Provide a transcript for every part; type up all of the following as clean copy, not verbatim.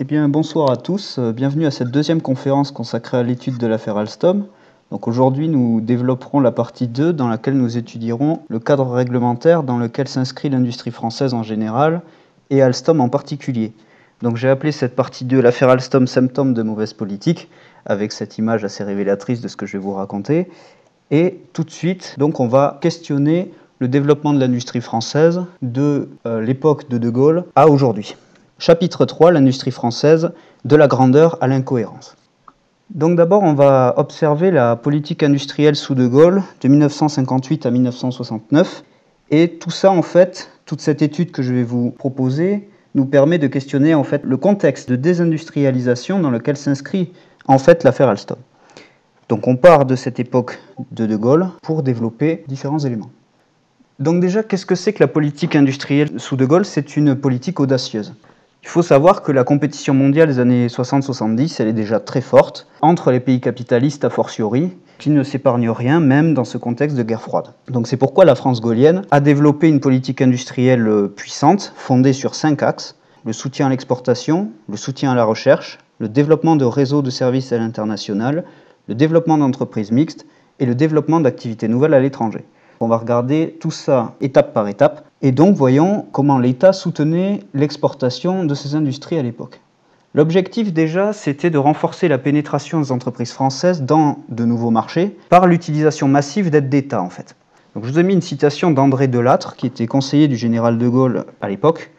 Eh bien, bonsoir à tous. Bienvenue à cette deuxième conférence consacrée à l'étude de l'affaire Alstom. Donc aujourd'hui, nous développerons la partie 2 dans laquelle nous étudierons le cadre réglementaire dans lequel s'inscrit l'industrie française en général et Alstom en particulier. Donc j'ai appelé cette partie 2 l'affaire Alstom, symptôme de mauvaise politique, avec cette image assez révélatrice de ce que je vais vous raconter. Et tout de suite, donc on va questionner le développement de l'industrie française de l'époque de De Gaulle à aujourd'hui. Chapitre 3, l'industrie française, de la grandeur à l'incohérence. Donc d'abord, on va observer la politique industrielle sous De Gaulle de 1958 à 1969. Et tout ça, en fait, toute cette étude que je vais vous proposer, nous permet de questionner en fait le contexte de désindustrialisation dans lequel s'inscrit en fait l'affaire Alstom. Donc on part de cette époque de De Gaulle pour développer différents éléments. Donc déjà, qu'est-ce que c'est que la politique industrielle sous De Gaulle? C'est une politique audacieuse. Il faut savoir que la compétition mondiale des années 60-70, elle est déjà très forte, entre les pays capitalistes a fortiori, qui ne s'épargnent rien, même dans ce contexte de guerre froide. Donc c'est pourquoi la France gaullienne a développé une politique industrielle puissante, fondée sur 5 axes: le soutien à l'exportation, le soutien à la recherche, le développement de réseaux de services à l'international, le développement d'entreprises mixtes et le développement d'activités nouvelles à l'étranger. On va regarder tout ça étape par étape, et donc voyons comment l'État soutenait l'exportation de ces industries à l'époque. L'objectif déjà, c'était de renforcer la pénétration des entreprises françaises dans de nouveaux marchés par l'utilisation massive d'aides d'État en fait. Donc, je vous ai mis une citation d'André Delattre, qui était conseiller du général de Gaulle à l'époque,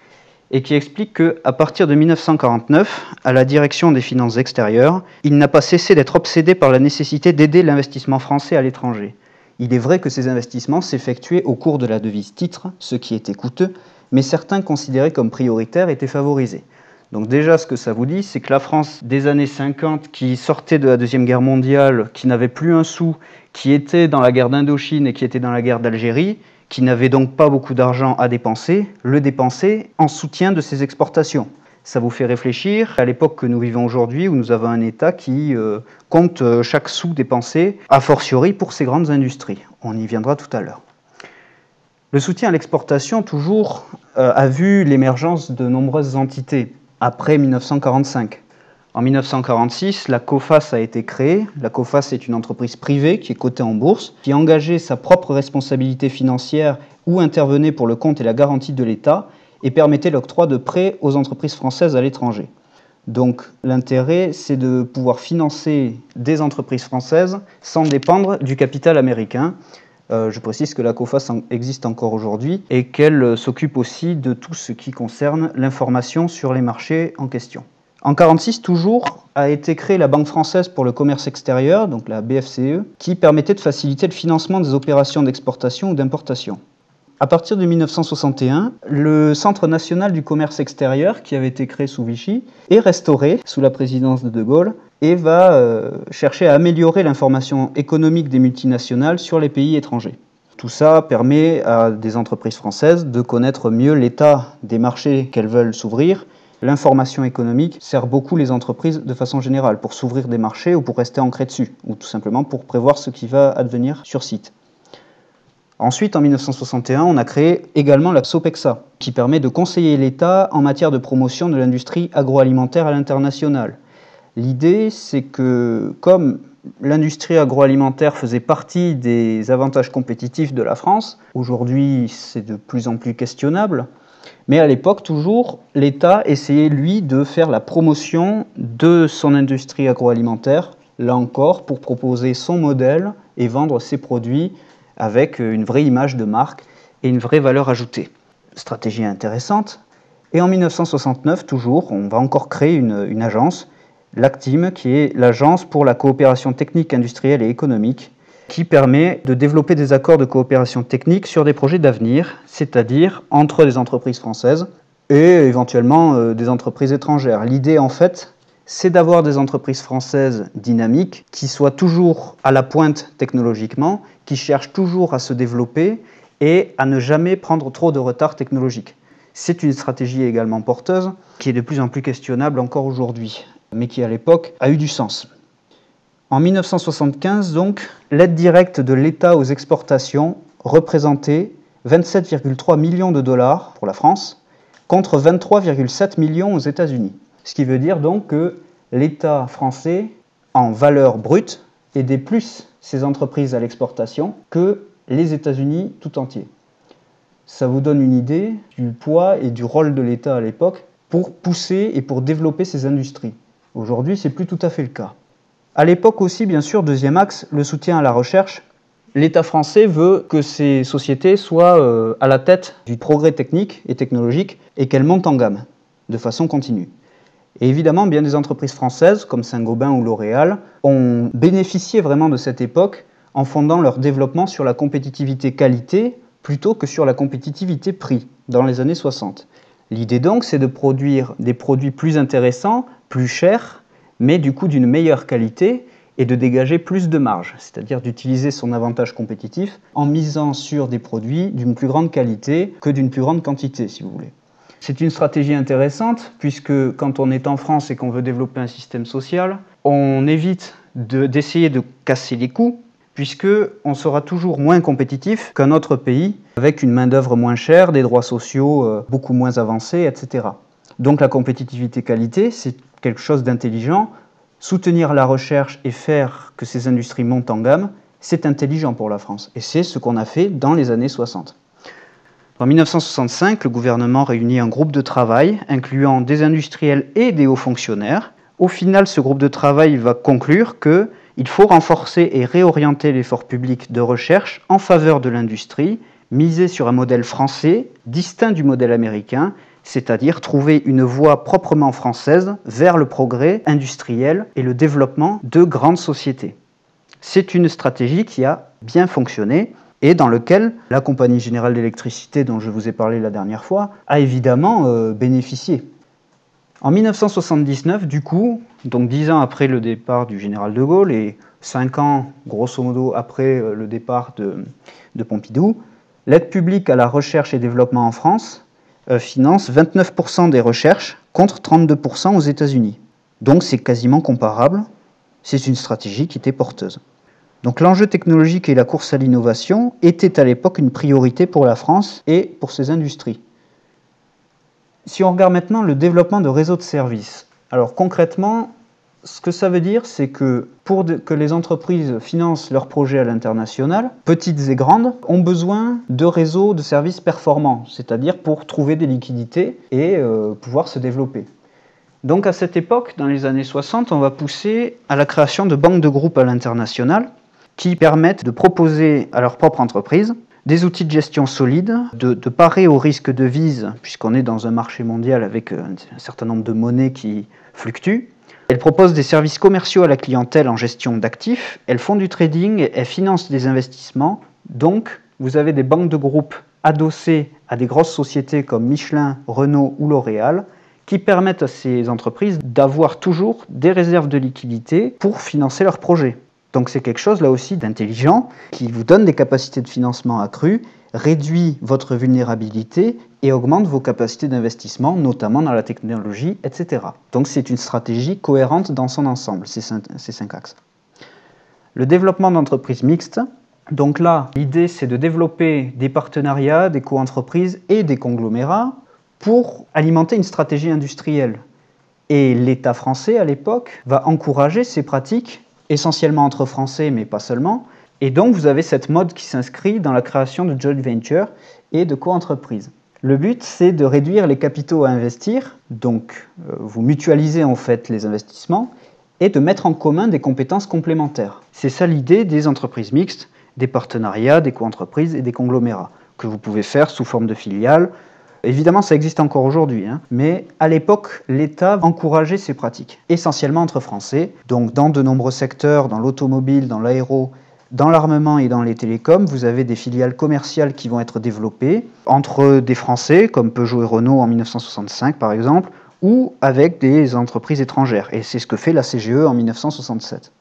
et qui explique qu'à partir de 1949, à la direction des finances extérieures, il n'a pas cessé d'être obsédé par la nécessité d'aider l'investissement français à l'étranger. Il est vrai que ces investissements s'effectuaient au cours de la devise titre, ce qui était coûteux, mais certains considérés comme prioritaires étaient favorisés. Donc déjà, ce que ça vous dit, c'est que la France des années 50, qui sortait de la Deuxième Guerre mondiale, qui n'avait plus un sou, qui était dans la guerre d'Indochine et qui était dans la guerre d'Algérie, qui n'avait donc pas beaucoup d'argent à dépenser, le dépensait en soutien de ses exportations. Ça vous fait réfléchir à l'époque que nous vivons aujourd'hui, où nous avons un État qui compte chaque sou dépensé, a fortiori pour ces grandes industries. On y viendra tout à l'heure. Le soutien à l'exportation, toujours, a vu l'émergence de nombreuses entités après 1945. En 1946, la COFAS a été créée. La COFAS est une entreprise privée qui est cotée en bourse, qui engageait sa propre responsabilité financière ou intervenait pour le compte et la garantie de l'État, et permettait l'octroi de prêts aux entreprises françaises à l'étranger. Donc l'intérêt, c'est de pouvoir financer des entreprises françaises sans dépendre du capital américain. Je précise que la COFAS existe encore aujourd'hui et qu'elle s'occupe aussi de tout ce qui concerne l'information sur les marchés en question. En 1946, toujours, a été créée la Banque française pour le commerce extérieur, donc la BFCE, qui permettait de faciliter le financement des opérations d'exportation ou d'importation. À partir de 1961, le Centre national du commerce extérieur, qui avait été créé sous Vichy, est restauré sous la présidence de De Gaulle et va chercher à améliorer l'information économique des multinationales sur les pays étrangers. Tout ça permet à des entreprises françaises de connaître mieux l'état des marchés qu'elles veulent s'ouvrir. L'information économique sert beaucoup les entreprises de façon générale pour s'ouvrir des marchés ou pour rester ancrées dessus, ou tout simplement pour prévoir ce qui va advenir sur site. Ensuite, en 1961, on a créé également la SOPEXA, qui permet de conseiller l'État en matière de promotion de l'industrie agroalimentaire à l'international. L'idée, c'est que comme l'industrie agroalimentaire faisait partie des avantages compétitifs de la France, aujourd'hui c'est de plus en plus questionnable, mais à l'époque toujours, l'État essayait lui de faire la promotion de son industrie agroalimentaire, là encore pour proposer son modèle et vendre ses produits avec une vraie image de marque et une vraie valeur ajoutée. Stratégie intéressante. Et en 1969, toujours, on va encore créer une agence, l'ACTIM, qui est l'Agence pour la coopération technique, industrielle et économique, qui permet de développer des accords de coopération technique sur des projets d'avenir, c'est-à-dire entre des entreprises françaises et éventuellement des entreprises étrangères. L'idée, en fait, c'est d'avoir des entreprises françaises dynamiques qui soient toujours à la pointe technologiquement, qui cherchent toujours à se développer et à ne jamais prendre trop de retard technologique. C'est une stratégie également porteuse, qui est de plus en plus questionnable encore aujourd'hui, mais qui à l'époque a eu du sens. En 1975, donc, l'aide directe de l'État aux exportations représentait 27,3 millions de dollars pour la France, contre 23,7 millions aux États-Unis. Ce qui veut dire donc que l'État français, en valeur brute, aidait plus ses entreprises à l'exportation que les États-Unis tout entier. Ça vous donne une idée du poids et du rôle de l'État à l'époque pour pousser et pour développer ces industries. Aujourd'hui, ce n'est plus tout à fait le cas. À l'époque aussi, bien sûr, deuxième axe, le soutien à la recherche. L'État français veut que ces sociétés soient à la tête du progrès technique et technologique et qu'elles montent en gamme de façon continue. Et évidemment, bien des entreprises françaises, comme Saint-Gobain ou L'Oréal, ont bénéficié vraiment de cette époque en fondant leur développement sur la compétitivité qualité plutôt que sur la compétitivité prix dans les années 60. L'idée donc, c'est de produire des produits plus intéressants, plus chers, mais du coup d'une meilleure qualité et de dégager plus de marge, c'est-à-dire d'utiliser son avantage compétitif en misant sur des produits d'une plus grande qualité que d'une plus grande quantité, si vous voulez. C'est une stratégie intéressante puisque quand on est en France et qu'on veut développer un système social, on évite d'essayer de casser les coûts puisqu'on sera toujours moins compétitif qu'un autre pays avec une main-d'œuvre moins chère, des droits sociaux beaucoup moins avancés, etc. Donc la compétitivité qualité, c'est quelque chose d'intelligent. Soutenir la recherche et faire que ces industries montent en gamme, c'est intelligent pour la France. Et c'est ce qu'on a fait dans les années 60. En 1965, le gouvernement réunit un groupe de travail incluant des industriels et des hauts fonctionnaires. Au final, ce groupe de travail va conclure qu'il faut renforcer et réorienter l'effort public de recherche en faveur de l'industrie, miser sur un modèle français distinct du modèle américain, c'est-à-dire trouver une voie proprement française vers le progrès industriel et le développement de grandes sociétés. C'est une stratégie qui a bien fonctionné et dans lequel la Compagnie Générale d'Électricité, dont je vous ai parlé la dernière fois, a évidemment bénéficié. En 1979, du coup, donc 10 ans après le départ du général de Gaulle et 5 ans, grosso modo, après le départ de Pompidou, l'aide publique à la recherche et développement en France finance 29% des recherches contre 32% aux États-Unis. Donc c'est quasiment comparable. C'est une stratégie qui était porteuse. Donc l'enjeu technologique et la course à l'innovation étaient à l'époque une priorité pour la France et pour ses industries. Si on regarde maintenant le développement de réseaux de services, alors concrètement, ce que ça veut dire, c'est que pour que les entreprises financent leurs projets à l'international, petites et grandes, ont besoin de réseaux de services performants, c'est-à-dire pour trouver des liquidités et pouvoir se développer. Donc à cette époque, dans les années 60, on va pousser à la création de banques de groupes à l'international qui permettent de proposer à leur propre entreprise des outils de gestion solides, de parer aux risques de devise, puisqu'on est dans un marché mondial avec un certain nombre de monnaies qui fluctuent. Elles proposent des services commerciaux à la clientèle en gestion d'actifs, elles font du trading, elles financent des investissements. Donc, vous avez des banques de groupes adossées à des grosses sociétés comme Michelin, Renault ou L'Oréal, qui permettent à ces entreprises d'avoir toujours des réserves de liquidité pour financer leurs projets. Donc c'est quelque chose là aussi d'intelligent qui vous donne des capacités de financement accrues, réduit votre vulnérabilité et augmente vos capacités d'investissement, notamment dans la technologie, etc. Donc c'est une stratégie cohérente dans son ensemble, ces 5 axes. Le développement d'entreprises mixtes. Donc là, l'idée c'est de développer des partenariats, des co-entreprises et des conglomérats pour alimenter une stratégie industrielle. Et l'État français à l'époque va encourager ces pratiques essentiellement entre Français, mais pas seulement. Et donc, vous avez cette mode qui s'inscrit dans la création de joint ventures et de co-entreprises. Le but, c'est de réduire les capitaux à investir, donc vous mutualisez en fait les investissements, et de mettre en commun des compétences complémentaires. C'est ça l'idée des entreprises mixtes, des partenariats, des co-entreprises et des conglomérats, que vous pouvez faire sous forme de filiales. Évidemment, ça existe encore aujourd'hui, mais à l'époque, l'État encourageait ces pratiques, essentiellement entre Français. Donc, dans de nombreux secteurs, dans l'automobile, dans l'aéro, dans l'armement et dans les télécoms, vous avez des filiales commerciales qui vont être développées entre des Français, comme Peugeot et Renault en 1965 par exemple, ou avec des entreprises étrangères. Et c'est ce que fait la CGE en 1967.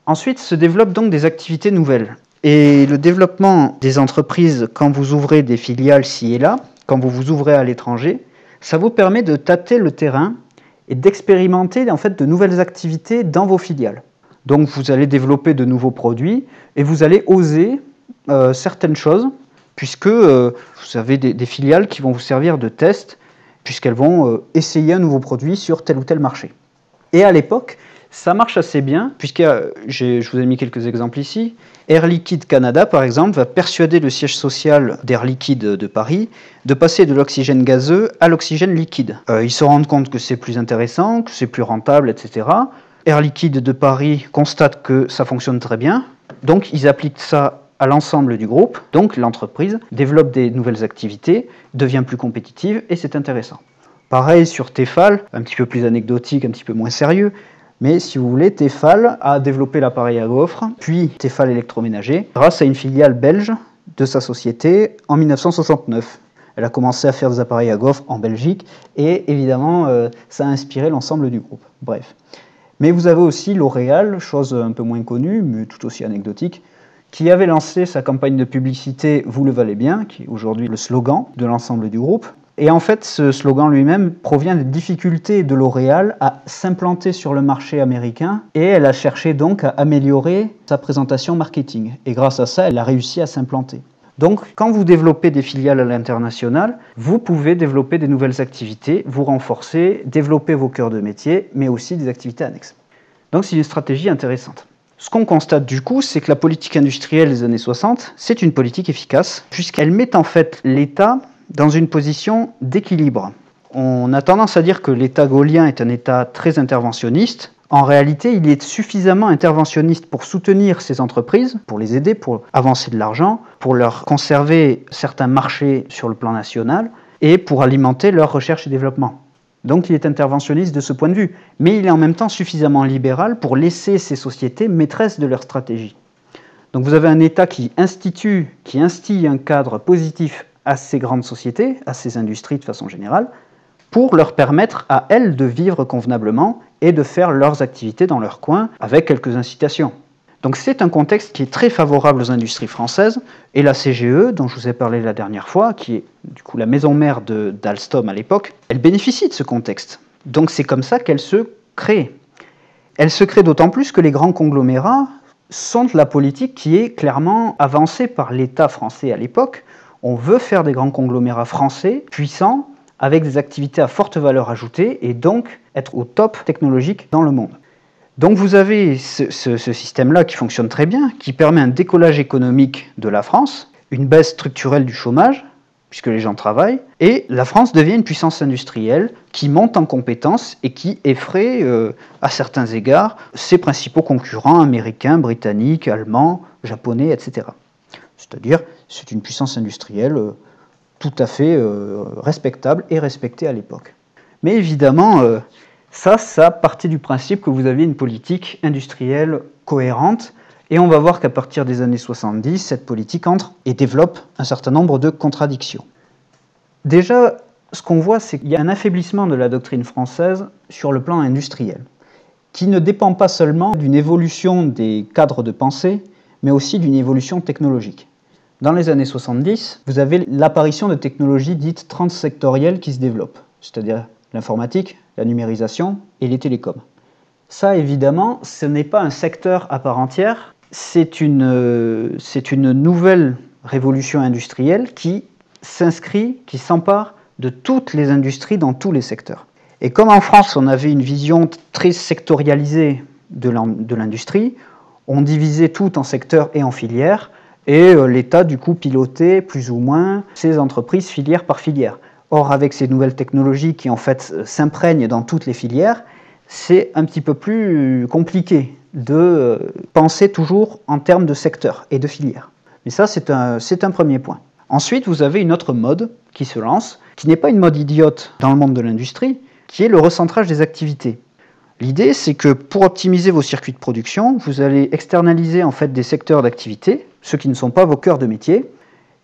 Ensuite, se développent donc des activités nouvelles. Et le développement des entreprises, quand vous ouvrez des filiales ci et là, quand vous vous ouvrez à l'étranger, ça vous permet de tâter le terrain et d'expérimenter en fait de nouvelles activités dans vos filiales. Donc vous allez développer de nouveaux produits et vous allez oser certaines choses, puisque vous avez des filiales qui vont vous servir de test puisqu'elles vont essayer un nouveau produit sur tel ou tel marché. Et à l'époque, ça marche assez bien, puisque je vous ai mis quelques exemples ici. Air Liquide Canada, par exemple, va persuader le siège social d'Air Liquide de Paris de passer de l'oxygène gazeux à l'oxygène liquide. Ils se rendent compte que c'est plus intéressant, que c'est plus rentable, etc. Air Liquide de Paris constate que ça fonctionne très bien, donc ils appliquent ça à l'ensemble du groupe, donc l'entreprise développe des nouvelles activités, devient plus compétitive et c'est intéressant. Pareil sur Tefal, un petit peu plus anecdotique, un petit peu moins sérieux, mais si vous voulez, Tefal a développé l'appareil à gaufres, puis Tefal électroménager, grâce à une filiale belge de sa société en 1969. Elle a commencé à faire des appareils à gaufres en Belgique et évidemment, ça a inspiré l'ensemble du groupe. Bref. Mais vous avez aussi L'Oréal, chose un peu moins connue, mais tout aussi anecdotique, qui avait lancé sa campagne de publicité « Vous le valez bien », qui est aujourd'hui le slogan de l'ensemble du groupe. Et en fait, ce slogan lui-même provient des difficultés de L'Oréal à s'implanter sur le marché américain, et elle a cherché donc à améliorer sa présentation marketing. Et grâce à ça, elle a réussi à s'implanter. Donc, quand vous développez des filiales à l'international, vous pouvez développer des nouvelles activités, vous renforcer, développer vos cœurs de métier, mais aussi des activités annexes. Donc, c'est une stratégie intéressante. Ce qu'on constate du coup, c'est que la politique industrielle des années 60, c'est une politique efficace, puisqu'elle met en fait l'État dans une position d'équilibre. On a tendance à dire que l'État gaulien est un État très interventionniste. En réalité, il est suffisamment interventionniste pour soutenir ces entreprises, pour les aider, pour avancer de l'argent, pour leur conserver certains marchés sur le plan national et pour alimenter leur recherche et développement. Donc il est interventionniste de ce point de vue, mais il est en même temps suffisamment libéral pour laisser ces sociétés maîtresses de leur stratégie. Donc vous avez un État qui instille un cadre positif à ces grandes sociétés, à ces industries de façon générale, pour leur permettre à elles de vivre convenablement et de faire leurs activités dans leur coin avec quelques incitations. Donc c'est un contexte qui est très favorable aux industries françaises, et la CGE, dont je vous ai parlé la dernière fois, qui est du coup la maison mère d'Alstom à l'époque, elle bénéficie de ce contexte. Donc c'est comme ça qu'elle se crée. Elle se crée d'autant plus que les grands conglomérats sont de la politique qui est clairement avancée par l'État français à l'époque. On veut faire des grands conglomérats français puissants, avec des activités à forte valeur ajoutée, et donc être au top technologique dans le monde. Donc vous avez ce système-là qui fonctionne très bien, qui permet un décollage économique de la France, une baisse structurelle du chômage, puisque les gens travaillent, et la France devient une puissance industrielle qui monte en compétences et qui effraie, à certains égards, ses principaux concurrents américains, britanniques, allemands, japonais, etc. C'est-à-dire, c'est une puissance industrielle tout à fait respectable et respectée à l'époque. Mais évidemment, ça partait du principe que vous aviez une politique industrielle cohérente, et on va voir qu'à partir des années 70, cette politique entre et développe un certain nombre de contradictions. Déjà, ce qu'on voit, c'est qu'il y a un affaiblissement de la doctrine française sur le plan industriel, qui ne dépend pas seulement d'une évolution des cadres de pensée, mais aussi d'une évolution technologique. Dans les années 70, vous avez l'apparition de technologies dites transsectorielles qui se développent, c'est-à-dire l'informatique, la numérisation et les télécoms. Ça, évidemment, ce n'est pas un secteur à part entière, c'est une nouvelle révolution industrielle qui s'inscrit, qui s'empare de toutes les industries dans tous les secteurs. Et comme en France, on avait une vision très sectorialisée de l'industrie, on divisait tout en secteurs et en filières, et l'État, du coup, pilotait plus ou moins ces entreprises filière par filière. Or, avec ces nouvelles technologies qui, en fait, s'imprègnent dans toutes les filières, c'est un petit peu plus compliqué de penser toujours en termes de secteurs et de filières. Mais ça, c'est un premier point. Ensuite, vous avez une autre mode qui se lance, qui n'est pas une mode idiote dans le monde de l'industrie, qui est le recentrage des activités. L'idée, c'est que pour optimiser vos circuits de production, vous allez externaliser en fait des secteurs d'activité, ceux qui ne sont pas vos cœurs de métier,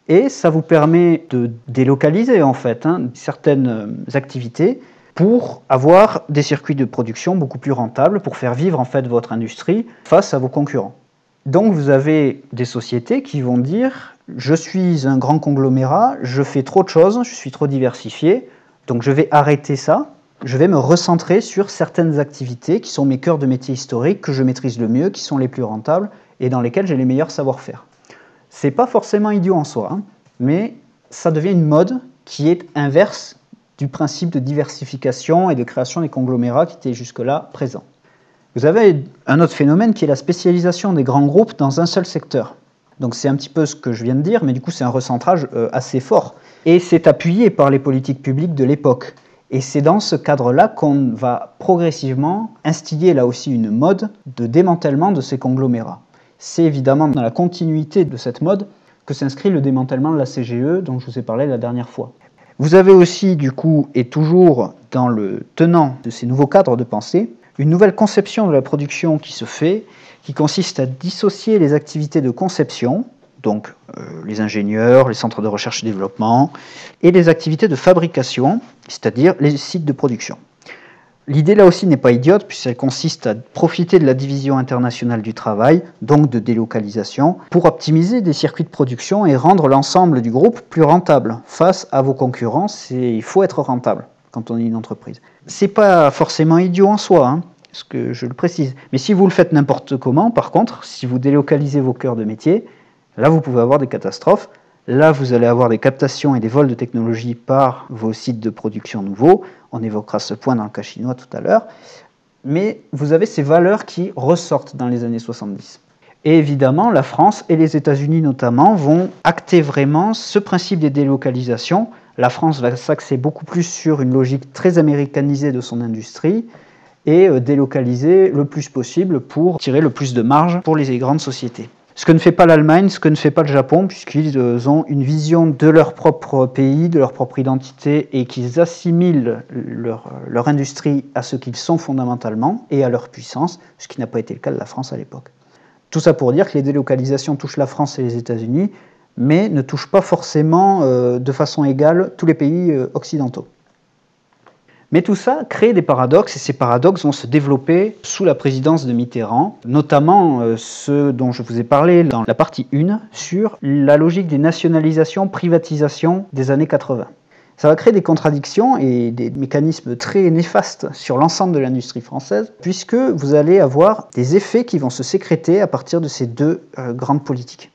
et ça vous permet de délocaliser en fait certaines activités pour avoir des circuits de production beaucoup plus rentables, pour faire vivre en fait votre industrie face à vos concurrents. Donc vous avez des sociétés qui vont dire « je suis un grand conglomérat, je fais trop de choses, je suis trop diversifié, donc je vais arrêter ça, je vais me recentrer sur certaines activités qui sont mes cœurs de métier historiques, que je maîtrise le mieux, qui sont les plus rentables et dans lesquelles j'ai les meilleurs savoir-faire. » C'est pas forcément idiot en soi, mais ça devient une mode qui est inverse du principe de diversification et de création des conglomérats qui était jusque-là présent. Vous avez un autre phénomène qui est la spécialisation des grands groupes dans un seul secteur. Donc c'est un petit peu ce que je viens de dire, mais du coup c'est un recentrage assez fort. Et c'est appuyé par les politiques publiques de l'époque. Et c'est dans ce cadre-là qu'on va progressivement instiller là aussi une mode de démantèlement de ces conglomérats. C'est évidemment dans la continuité de cette mode que s'inscrit le démantèlement de la CGE dont je vous ai parlé la dernière fois. Vous avez aussi du coup, et toujours dans le tenant de ces nouveaux cadres de pensée, une nouvelle conception de la production qui se fait, qui consiste à dissocier les activités de conception, donc les ingénieurs, les centres de recherche et développement, et les activités de fabrication, c'est-à-dire les sites de production. L'idée là aussi n'est pas idiote, puisqu'elle consiste à profiter de la division internationale du travail, donc de délocalisation, pour optimiser des circuits de production et rendre l'ensemble du groupe plus rentable. Face à vos concurrents, il faut être rentable quand on est une entreprise. C'est pas forcément idiot en soi, hein, parce que je le précise. Mais si vous le faites n'importe comment, par contre, si vous délocalisez vos cœurs de métier, là vous pouvez avoir des catastrophes. Là, vous allez avoir des captations et des vols de technologie par vos sites de production nouveaux. On évoquera ce point dans le cas chinois tout à l'heure. Mais vous avez ces valeurs qui ressortent dans les années 70. Et évidemment, la France et les États-Unis notamment vont acter vraiment ce principe des délocalisations. La France va s'axer beaucoup plus sur une logique très américanisée de son industrie et délocaliser le plus possible pour tirer le plus de marge pour les grandes sociétés. Ce que ne fait pas l'Allemagne, ce que ne fait pas le Japon, puisqu'ils ont une vision de leur propre pays, de leur propre identité, et qu'ils assimilent leur industrie à ce qu'ils sont fondamentalement et à leur puissance, ce qui n'a pas été le cas de la France à l'époque. Tout ça pour dire que les délocalisations touchent la France et les États-Unis, mais ne touchent pas forcément de façon égale tous les pays occidentaux. Mais tout ça crée des paradoxes, et ces paradoxes vont se développer sous la présidence de Mitterrand, notamment ceux dont je vous ai parlé dans la partie 1, sur la logique des nationalisations-privatisations des années 80. Ça va créer des contradictions et des mécanismes très néfastes sur l'ensemble de l'industrie française, puisque vous allez avoir des effets qui vont se sécréter à partir de ces deux grandes politiques.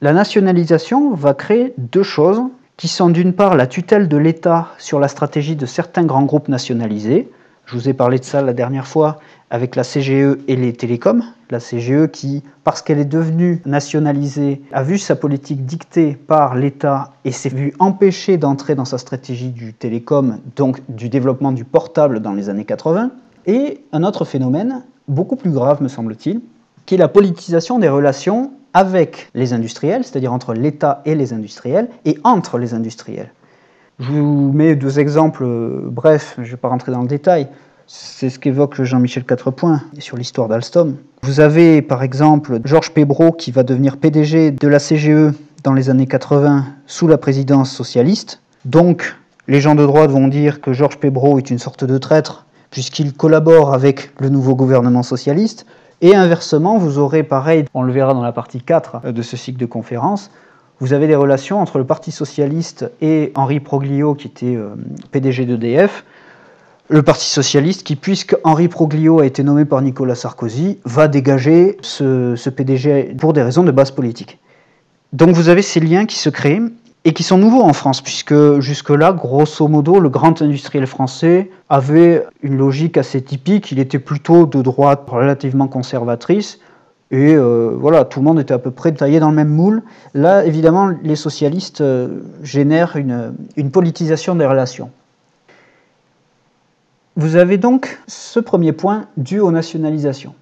La nationalisation va créer deux choses, qui sont d'une part la tutelle de l'État sur la stratégie de certains grands groupes nationalisés. Je vous ai parlé de ça la dernière fois avec la CGE et les télécoms. La CGE qui, parce qu'elle est devenue nationalisée, a vu sa politique dictée par l'État et s'est vue empêchée d'entrer dans sa stratégie du télécom, donc du développement du portable dans les années 80. Et un autre phénomène, beaucoup plus grave me semble-t-il, qui est la politisation des relations avec les industriels, c'est-à-dire entre l'État et les industriels, et entre les industriels. Je vous mets deux exemples brefs, je ne vais pas rentrer dans le détail. C'est ce qu'évoque Jean-Michel Quatrepoint sur l'histoire d'Alstom. Vous avez par exemple Georges Pébreau qui va devenir PDG de la CGE dans les années 80 sous la présidence socialiste. Donc les gens de droite vont dire que Georges Pébreau est une sorte de traître puisqu'il collabore avec le nouveau gouvernement socialiste. Et inversement, vous aurez pareil, on le verra dans la partie 4 de ce cycle de conférences, vous avez des relations entre le Parti socialiste et Henri Proglio, qui était PDG d'EDF. Le Parti socialiste qui, puisque Henri Proglio a été nommé par Nicolas Sarkozy, va dégager ce PDG pour des raisons de base politique. Donc vous avez ces liens qui se créent et qui sont nouveaux en France, puisque jusque-là, grosso modo, le grand industriel français avait une logique assez typique. Il était plutôt de droite relativement conservatrice, et voilà, tout le monde était à peu près taillé dans le même moule. Là, évidemment, les socialistes génèrent une politisation des relations. Vous avez donc ce premier point dû aux nationalisations.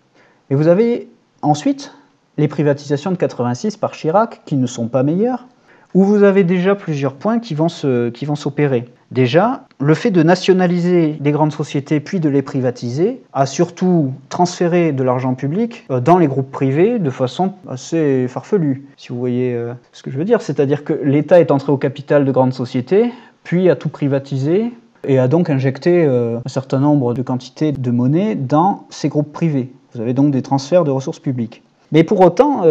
Et vous avez ensuite les privatisations de 86 par Chirac, qui ne sont pas meilleures, où vous avez déjà plusieurs points qui vont s'opérer. Déjà, le fait de nationaliser les grandes sociétés puis de les privatiser a surtout transféré de l'argent public dans les groupes privés de façon assez farfelue, si vous voyez ce que je veux dire. C'est-à-dire que l'État est entré au capital de grandes sociétés, puis a tout privatisé et a donc injecté un certain nombre de quantités de monnaie dans ces groupes privés. Vous avez donc des transferts de ressources publiques. Mais pour autant,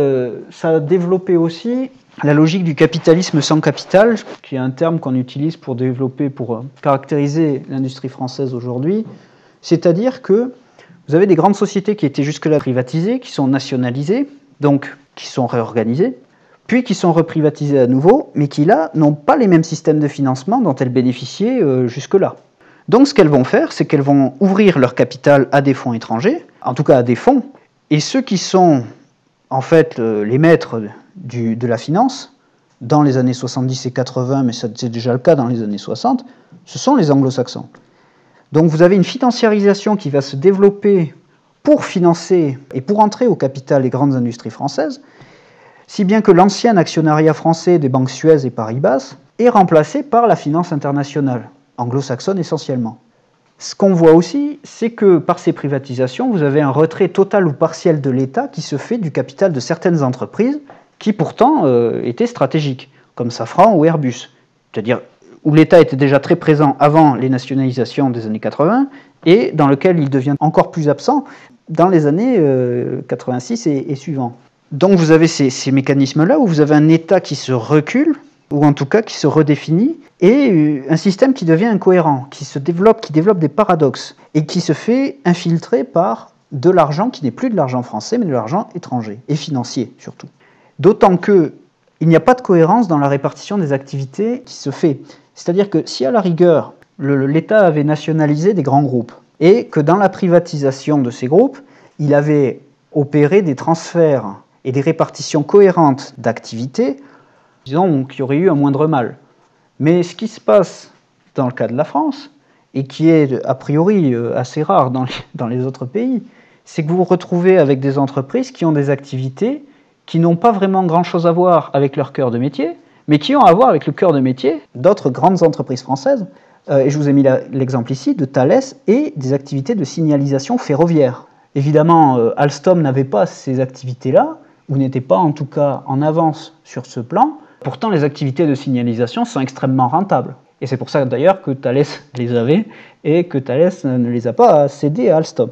ça a développé aussi la logique du capitalisme sans capital, qui est un terme qu'on utilise pour caractériser l'industrie française aujourd'hui, c'est-à-dire que vous avez des grandes sociétés qui étaient jusque-là privatisées, qui sont nationalisées, donc qui sont réorganisées, puis qui sont reprivatisées à nouveau, mais qui là n'ont pas les mêmes systèmes de financement dont elles bénéficiaient jusque-là. Donc ce qu'elles vont faire, c'est qu'elles vont ouvrir leur capital à des fonds étrangers, en tout cas à des fonds, et ceux qui sont en fait les maîtres de la finance, dans les années 70 et 80, mais c'est déjà le cas dans les années 60, ce sont les anglo-saxons. Donc vous avez une financiarisation qui va se développer pour financer et pour entrer au capital les grandes industries françaises, si bien que l'ancien actionnariat français des banques Suez et Paribas est remplacé par la finance internationale, anglo-saxonne essentiellement. Ce qu'on voit aussi, c'est que par ces privatisations, vous avez un retrait total ou partiel de l'État qui se fait du capital de certaines entreprises qui pourtant étaient stratégiques, comme Safran ou Airbus. C'est-à-dire où l'État était déjà très présent avant les nationalisations des années 80 et dans lequel il devient encore plus absent dans les années 86 et suivants. Donc vous avez ces mécanismes-là où vous avez un État qui se recule, ou en tout cas qui se redéfinit, et un système qui devient incohérent, qui développe des paradoxes, et qui se fait infiltrer par de l'argent qui n'est plus de l'argent français, mais de l'argent étranger, et financier surtout. D'autant qu'il n'y a pas de cohérence dans la répartition des activités qui se fait. C'est-à-dire que si à la rigueur, l'État avait nationalisé des grands groupes, et que dans la privatisation de ces groupes, il avait opéré des transferts et des répartitions cohérentes d'activités, disons qu'il y aurait eu un moindre mal. Mais ce qui se passe dans le cas de la France, et qui est a priori assez rare dans les autres pays, c'est que vous vous retrouvez avec des entreprises qui ont des activités qui n'ont pas vraiment grand-chose à voir avec leur cœur de métier, mais qui ont à voir avec le cœur de métier d'autres grandes entreprises françaises. Et je vous ai mis l'exemple ici de Thales et des activités de signalisation ferroviaire. Évidemment, Alstom n'avait pas ces activités-là, ou n'était pas en tout cas en avance sur ce plan. Pourtant, les activités de signalisation sont extrêmement rentables. Et c'est pour ça d'ailleurs que Thales les avait et que Thales ne les a pas cédées à Alstom.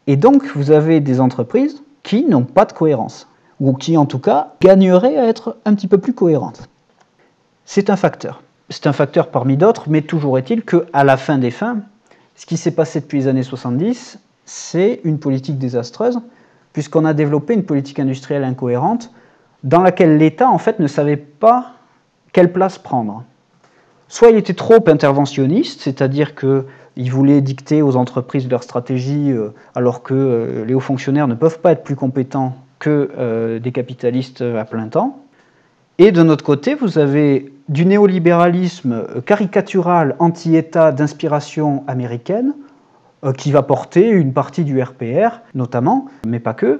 Et donc, vous avez des entreprises qui n'ont pas de cohérence, ou qui en tout cas gagneraient à être un petit peu plus cohérentes. C'est un facteur. C'est un facteur parmi d'autres, mais toujours est-il qu'à la fin des fins, ce qui s'est passé depuis les années 70, c'est une politique désastreuse, puisqu'on a développé une politique industrielle incohérente dans laquelle l'État, en fait, ne savait pas quelle place prendre. Soit il était trop interventionniste, c'est-à-dire qu'il voulait dicter aux entreprises leur stratégie, alors que les hauts fonctionnaires ne peuvent pas être plus compétents que des capitalistes à plein temps. Et de notre côté, vous avez du néolibéralisme caricatural anti-État d'inspiration américaine, qui va porter une partie du RPR, notamment, mais pas que,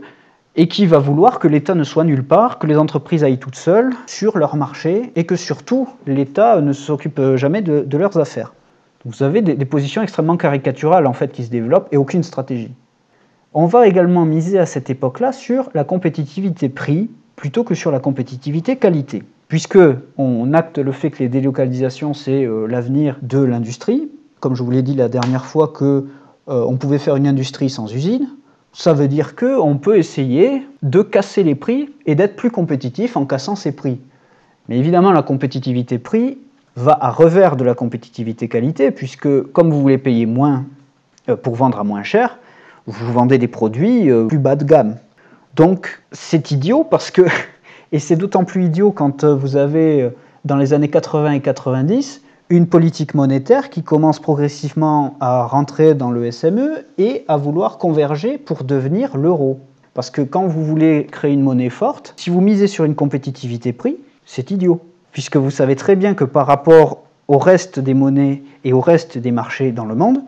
et qui va vouloir que l'État ne soit nulle part, que les entreprises aillent toutes seules sur leur marché, et que surtout, l'État ne s'occupe jamais de leurs affaires. Donc vous avez des positions extrêmement caricaturales en fait, qui se développent, et aucune stratégie. On va également miser à cette époque-là sur la compétitivité prix, plutôt que sur la compétitivité qualité. Puisque on acte le fait que les délocalisations, c'est l'avenir de l'industrie, comme je vous l'ai dit la dernière fois qu'on pouvait faire une industrie sans usine, ça veut dire qu'on peut essayer de casser les prix et d'être plus compétitif en cassant ces prix. Mais évidemment, la compétitivité prix va à revers de la compétitivité qualité, puisque comme vous voulez payer moins pour vendre à moins cher, vous vendez des produits plus bas de gamme. Donc c'est idiot parce que, et c'est d'autant plus idiot quand vous avez dans les années 80 et 90 une politique monétaire qui commence progressivement à rentrer dans le SME et à vouloir converger pour devenir l'euro. Parce que quand vous voulez créer une monnaie forte, si vous misez sur une compétitivité prix, c'est idiot. Puisque vous savez très bien que par rapport au reste des monnaies et au reste des marchés dans le monde,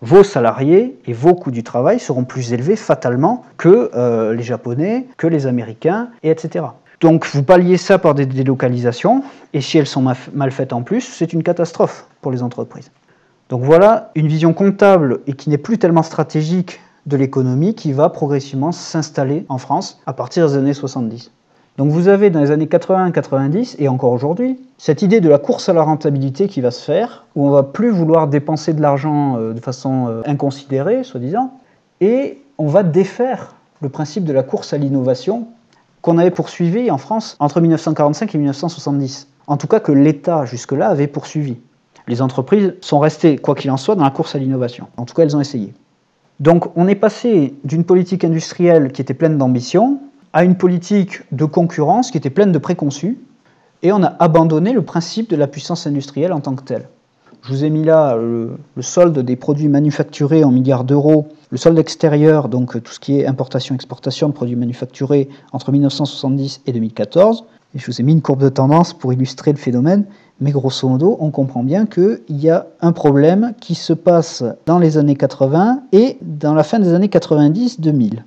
vos salariés et vos coûts du travail seront plus élevés fatalement que les Japonais, que les Américains, et etc. Donc vous palliez ça par des délocalisations, et si elles sont mal faites en plus, c'est une catastrophe pour les entreprises. Donc voilà une vision comptable et qui n'est plus tellement stratégique de l'économie qui va progressivement s'installer en France à partir des années 70. Donc vous avez dans les années 80-90 et encore aujourd'hui cette idée de la course à la rentabilité qui va se faire, où on ne va plus vouloir dépenser de l'argent de façon inconsidérée, soi-disant, et on va défaire le principe de la course à l'innovation qu'on avait poursuivi en France entre 1945 et 1970. En tout cas que l'État jusque-là avait poursuivi. Les entreprises sont restées, quoi qu'il en soit, dans la course à l'innovation. En tout cas, elles ont essayé. Donc on est passé d'une politique industrielle qui était pleine d'ambition à une politique de concurrence qui était pleine de préconçus, et on a abandonné le principe de la puissance industrielle en tant que telle. Je vous ai mis là le solde des produits manufacturés en milliards d'euros, le solde extérieur, donc tout ce qui est importation-exportation de produits manufacturés entre 1970 et 2014. Et je vous ai mis une courbe de tendance pour illustrer le phénomène, mais grosso modo, on comprend bien qu'il y a un problème qui se passe dans les années 80 et dans la fin des années 90-2000.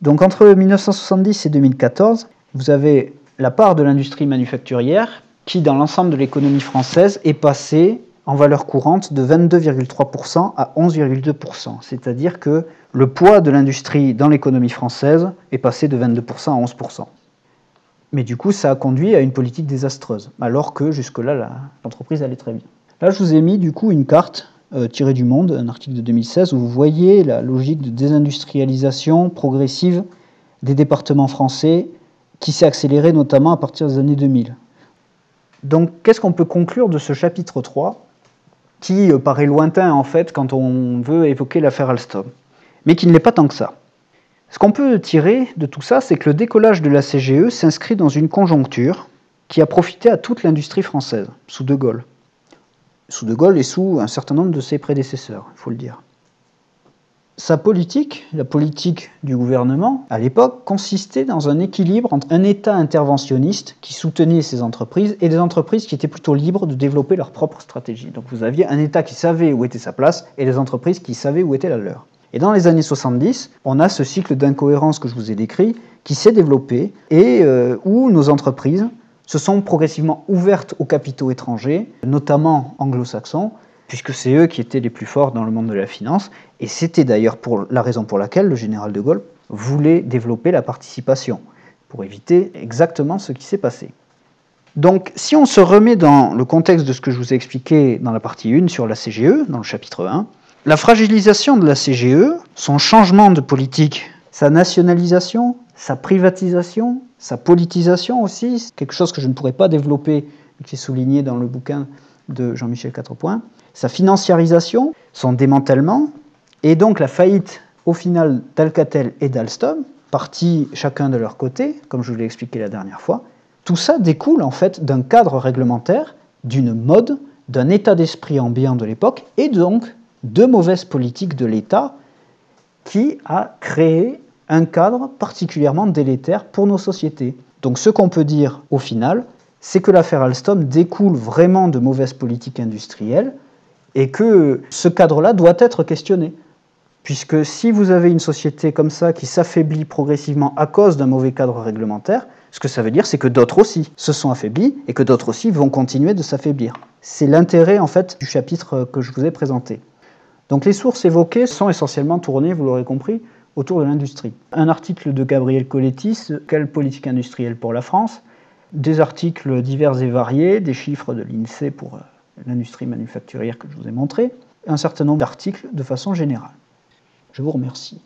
Donc entre 1970 et 2014, vous avez la part de l'industrie manufacturière qui, dans l'ensemble de l'économie française, est passée en valeur courante de 22,3% à 11,2%. C'est-à-dire que le poids de l'industrie dans l'économie française est passé de 22% à 11%. Mais du coup, ça a conduit à une politique désastreuse, alors que jusque-là, l'entreprise allait très bien. Là, je vous ai mis du coup une carte tirée du Monde, un article de 2016, où vous voyez la logique de désindustrialisation progressive des départements français qui s'est accélérée notamment à partir des années 2000. Donc, qu'est-ce qu'on peut conclure de ce chapitre 3 qui paraît lointain en fait quand on veut évoquer l'affaire Alstom, mais qui ne l'est pas tant que ça. Ce qu'on peut tirer de tout ça, c'est que le décollage de la CGE s'inscrit dans une conjoncture qui a profité à toute l'industrie française, sous De Gaulle. Sous De Gaulle et sous un certain nombre de ses prédécesseurs, il faut le dire. Sa politique, la politique du gouvernement, à l'époque, consistait dans un équilibre entre un État interventionniste qui soutenait ces entreprises et des entreprises qui étaient plutôt libres de développer leur propre stratégie. Donc vous aviez un État qui savait où était sa place et des entreprises qui savaient où était la leur. Et dans les années 70, on a ce cycle d'incohérence que je vous ai décrit qui s'est développé et où nos entreprises se sont progressivement ouvertes aux capitaux étrangers, notamment anglo-saxons, puisque c'est eux qui étaient les plus forts dans le monde de la finance, et c'était d'ailleurs la raison pour laquelle le général de Gaulle voulait développer la participation, pour éviter exactement ce qui s'est passé. Donc, si on se remet dans le contexte de ce que je vous ai expliqué dans la partie 1 sur la CGE, dans le chapitre 1, la fragilisation de la CGE, son changement de politique, sa nationalisation, sa privatisation, sa politisation aussi, quelque chose que je ne pourrais pas développer, qui est souligné dans le bouquin de Jean-Michel Quatrepoint, sa financiarisation, son démantèlement, et donc la faillite au final d'Alcatel et d'Alstom, partis chacun de leur côté, comme je vous l'ai expliqué la dernière fois, tout ça découle en fait d'un cadre réglementaire, d'une mode, d'un état d'esprit ambiant de l'époque, et donc de mauvaises politiques de l'État qui a créé un cadre particulièrement délétère pour nos sociétés. Donc ce qu'on peut dire au final, c'est que l'affaire Alstom découle vraiment de mauvaises politiques industrielles et que ce cadre-là doit être questionné. Puisque si vous avez une société comme ça qui s'affaiblit progressivement à cause d'un mauvais cadre réglementaire, ce que ça veut dire, c'est que d'autres aussi se sont affaiblis et que d'autres aussi vont continuer de s'affaiblir. C'est l'intérêt en fait du chapitre que je vous ai présenté. Donc les sources évoquées sont essentiellement tournées, vous l'aurez compris, autour de l'industrie. Un article de Gabriel Colettis, quelle politique industrielle pour la France, des articles divers et variés, des chiffres de l'INSEE pour l'industrie manufacturière que je vous ai montré, un certain nombre d'articles de façon générale. Je vous remercie.